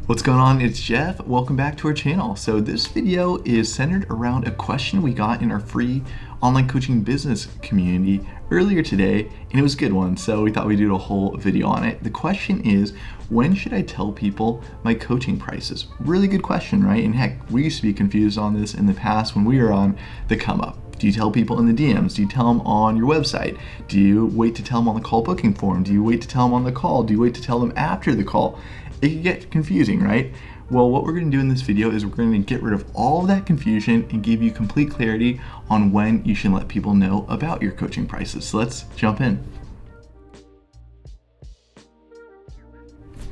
What's going on? It's Jeff. Welcome back to our channel. So this video is centered around a question we got in our free online coaching business community earlier today, and it was a good one, so we thought we'd do a whole video on it. The question is, when should I tell people my coaching prices? Really good question, right? And heck, we used to be confused on this in the past when we were on the come up. Do you tell people in the DMs? Do you tell them on your website? Do you wait to tell them on the call booking form? Do you wait to tell them on the call? Do you wait to tell them after the call? It can get confusing, right? Well, what we're going to do in this video is we're going to get rid of all of that confusion and give you complete clarity on when you should let people know about your coaching prices. So let's jump in.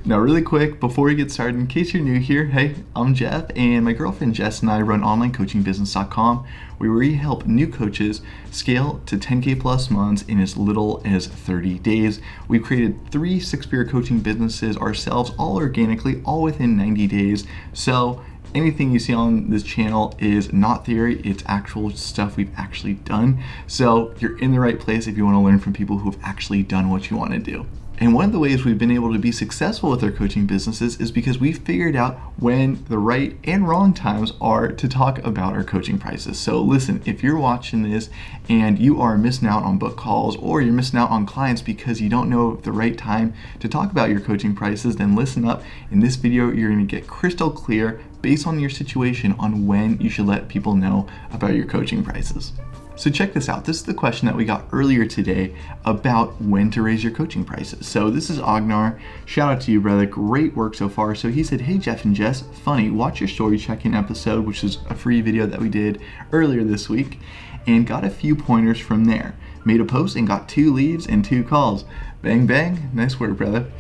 Now, really quick, before we get started, in case you're new here, hey, I'm Jeff, and my girlfriend Jess and I run onlinecoachingbusiness.com, where we help new coaches scale to 10K plus months in as little as 30 days. We've created 3 six-figure coaching businesses ourselves, all organically, all within 90 days. So anything you see on this channel is not theory, it's actual stuff we've actually done. So you're in the right place if you want to learn from people who have actually done what you want to do. And one of the ways we've been able to be successful with our coaching businesses is because we've figured out when the right and wrong times are to talk about our coaching prices. So listen, if you're watching this and you are missing out on book calls or you're missing out on clients because you don't know the right time to talk about your coaching prices, then listen up. In this video, you're going to get crystal clear based on your situation on when you should let people know about your coaching prices. So check this out. This is the question that we got earlier today about when to raise your coaching prices. So this is Agnar. Shout out to you, brother. Great work so far. So he said, hey, Jeff and Jess, funny, watch your story check-in episode, which is a free video that we did earlier this week, and got a few pointers from there. Made a post and got 2 leads and 2 calls. Bang, bang. Nice work, brother.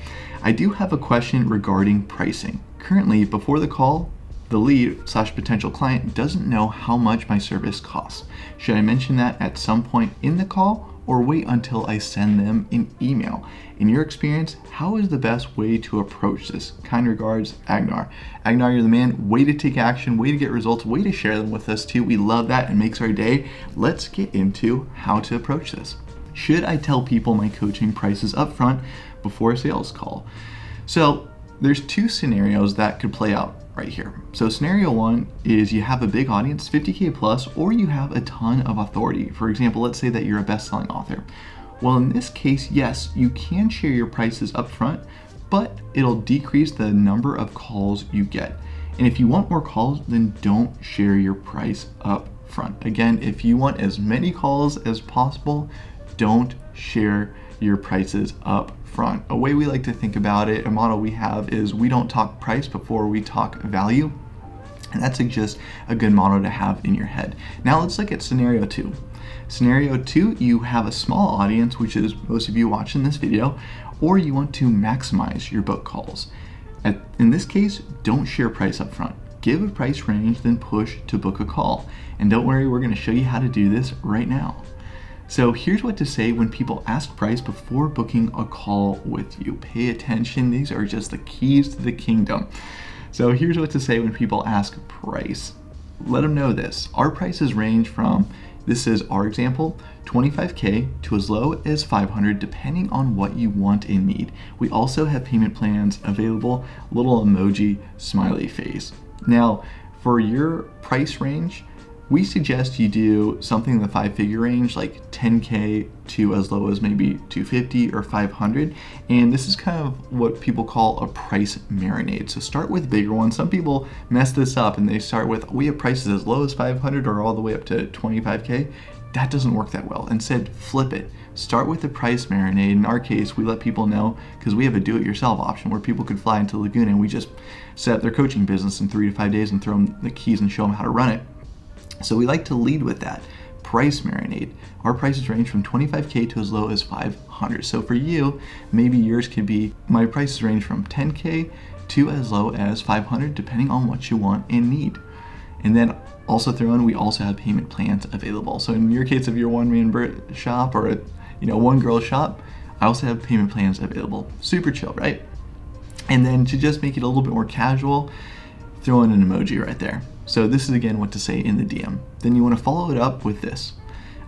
I do have a question regarding pricing. Currently, before the call, the lead/potential client doesn't know how much my service costs. Should I mention that at some point in the call or wait until I send them an email? In your experience, how is the best way to approach this? Kind regards, Agnar. Agnar, you're the man. Way to take action, way to get results, way to share them with us too. We love that. It makes our day. Let's get into how to approach this. Should I tell people my coaching prices upfront before a sales call? So there's 2 scenarios that could play out right here. So scenario 1 is you have a big audience, 50K plus, or you have a ton of authority. For example, let's say that you're a best-selling author. Well, in this case, yes, you can share your prices up front, but it'll decrease the number of calls you get. And if you want more calls, then don't share your price up front. Again, if you want as many calls as possible, don't share your prices up front. A way we like to think about it, a model we have, is we don't talk price before we talk value. And that's just a good model to have in your head. Now let's look at scenario 2. Scenario 2, you have a small audience, which is most of you watching this video, or you want to maximize your book calls. In this case, don't share price up front. Give a price range, then push to book a call. And don't worry, we're going to show you how to do this right now. So here's what to say when people ask price before booking a call with you. Pay attention. These are just the keys to the kingdom. So here's what to say when people ask price. Let them know this. Our prices range from, this is our example, 25K to as low as 500 depending on what you want and need. We also have payment plans available, little emoji, smiley face. Now, for your price range, we suggest you do something in the 5-figure range, like 10K to as low as maybe 250 or 500. And this is kind of what people call a price marinade. So start with bigger ones. Some people mess this up and they start with, we have prices as low as 500 or all the way up to 25K. That doesn't work that well. Instead, flip it. Start with the price marinade. In our case, we let people know, because we have a do-it-yourself option where people could fly into Laguna and we just set up their coaching business in 3 to 5 days and throw them the keys and show them how to run it. So we like to lead with that price marinade. Our prices range from 25K to as low as 500. So for you, maybe yours could be, my prices range from 10K to as low as 500, depending on what you want and need. And then also throw in, we also have payment plans available. So in your case, if you're a one-man shop or a one-girl shop, I also have payment plans available. Super chill, right? And then to just make it a little bit more casual, throw in an emoji right there. So this is again what to say in the DM. Then you want to follow it up with this.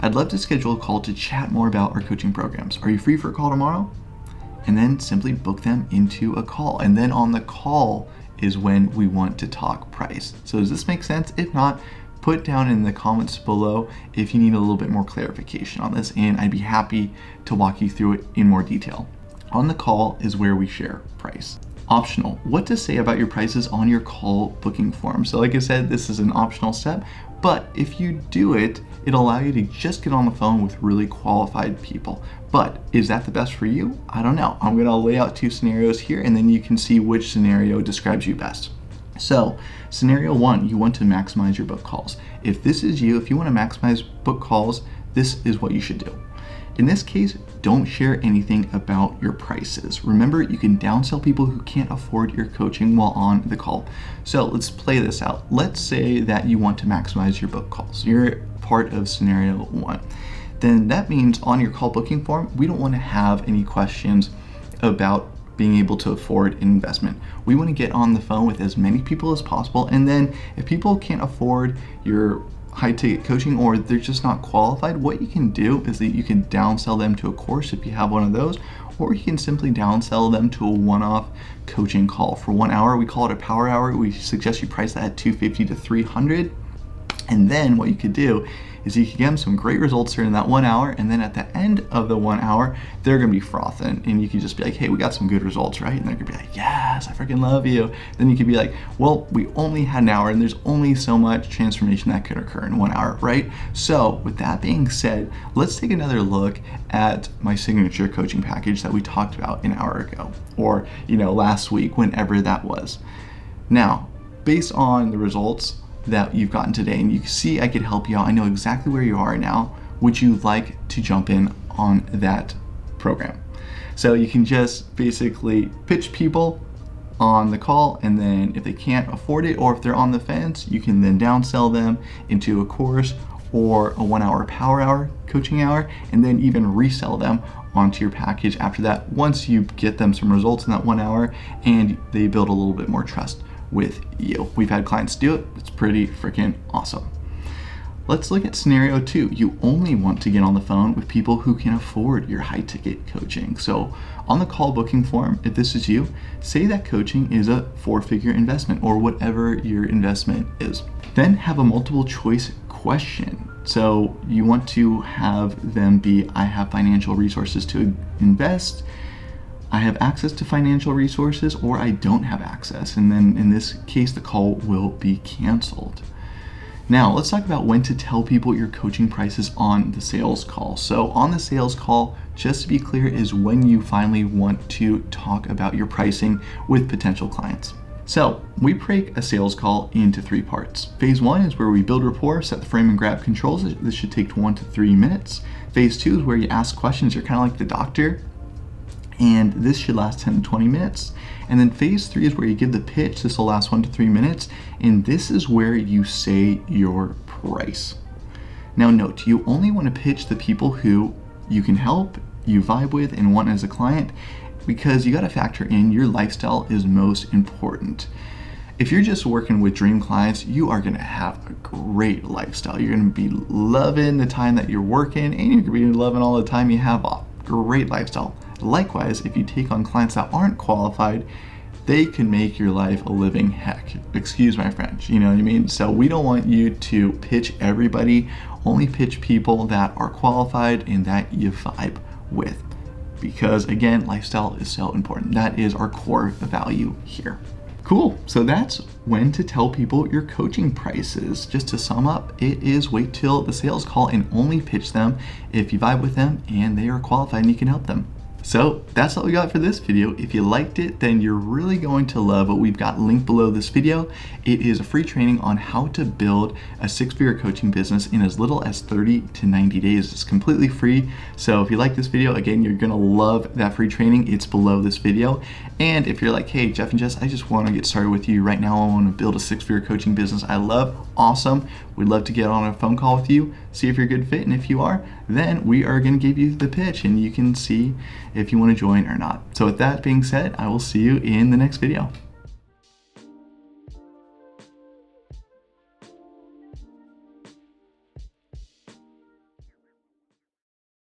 I'd love to schedule a call to chat more about our coaching programs. Are you free for a call tomorrow? And then simply book them into a call. And then on the call is when we want to talk price. So does this make sense? If not, put down in the comments below if you need a little bit more clarification on this, and I'd be happy to walk you through it in more detail. On the call is where we share price. Optional, what to say about your prices on your call booking form. So like I said, this is an optional step, but if you do it, it'll allow you to just get on the phone with really qualified people. But is that the best for you? I don't know. I'm gonna lay out 2 scenarios here, and then you can see which scenario describes you best. So scenario 1, you want to maximize your book calls. If this is you, if you want to maximize book calls, this is what you should do. In this case, don't share anything about your prices. Remember, you can downsell people who can't afford your coaching while on the call. So let's play this out. Let's say that you want to maximize your book calls. You're part of scenario 1. Then that means on your call booking form, we don't want to have any questions about being able to afford an investment. We want to get on the phone with as many people as possible, and then if people can't afford your high ticket coaching or they're just not qualified, what you can do is that you can downsell them to a course if you have one of those, or you can simply downsell them to a one-off coaching call for 1 hour. We call it a power hour. We suggest you price that at $250 to $300. And then what you could do is you could give them some great results during that 1 hour, and then at the end of the 1 hour, they're gonna be frothing, and you could just be like, hey, we got some good results, right? And they're gonna be like, yes, I freaking love you. Then you could be like, well, we only had an hour, and there's only so much transformation that could occur in 1 hour, right? So with that being said, let's take another look at my signature coaching package that we talked about an hour ago, or last week, whenever that was. Now, based on the results that you've gotten today, and you see I could help you out, I know exactly where you are now, would you like to jump in on that program? So you can just basically pitch people on the call, and then if they can't afford it or if they're on the fence, you can then downsell them into a course or a 1 hour power hour coaching hour, and then even resell them onto your package after that once you get them some results in that 1 hour and they build a little bit more trust with you. We've had clients do it. It's pretty freaking awesome. Let's look at scenario 2. You only want to get on the phone with people who can afford your high ticket coaching. So on the call booking form, if this is you, say that coaching is a 4-figure investment or whatever your investment is. Then have a multiple choice question. So you want to have them be, I have financial resources to invest, I have access to financial resources, or I don't have access. And then in this case, the call will be canceled. Now let's talk about when to tell people your coaching prices on the sales call. So on the sales call, just to be clear, is when you finally want to talk about your pricing with potential clients. So we break a sales call into 3 parts. Phase 1 is where we build rapport, set the frame and grab controls. This should take 1 to 3 minutes. Phase 2 is where you ask questions. You're kind of like the doctor, and this should last 10 to 20 minutes. And then phase 3 is where you give the pitch. This will last 1 to 3 minutes, and this is where you say your price. Now note, you only want to pitch the people who you can help, you vibe with, and want as a client, because you got to factor in your lifestyle is most important. If you're just working with dream clients, you are gonna have a great lifestyle. You're gonna be loving the time that you're working, and you're gonna be loving all the time you have off. Great lifestyle. Likewise, if you take on clients that aren't qualified, they can make your life a living heck. Excuse my French, you know what I mean? So we don't want you to pitch everybody, only pitch people that are qualified and that you vibe with. Because again, lifestyle is so important. That is our core value here. Cool, so that's when to tell people your coaching prices. Just to sum up, it is wait till the sales call and only pitch them if you vibe with them and they are qualified and you can help them. So that's all we got for this video. If you liked it, then you're really going to love what we've got linked below this video. It is a free training on how to build a 6-figure coaching business in as little as 30 to 90 days. It's completely free. So if you like this video, again, you're gonna love that free training. It's below this video. And if you're like, hey, Jeff and Jess, I just wanna get started with you right now. I wanna build a 6-figure coaching business I love. Awesome. We'd love to get on a phone call with you, see if you're a good fit. And if you are, then we are gonna give you the pitch and you can see if you wanna join or not. So with that being said, I will see you in the next video.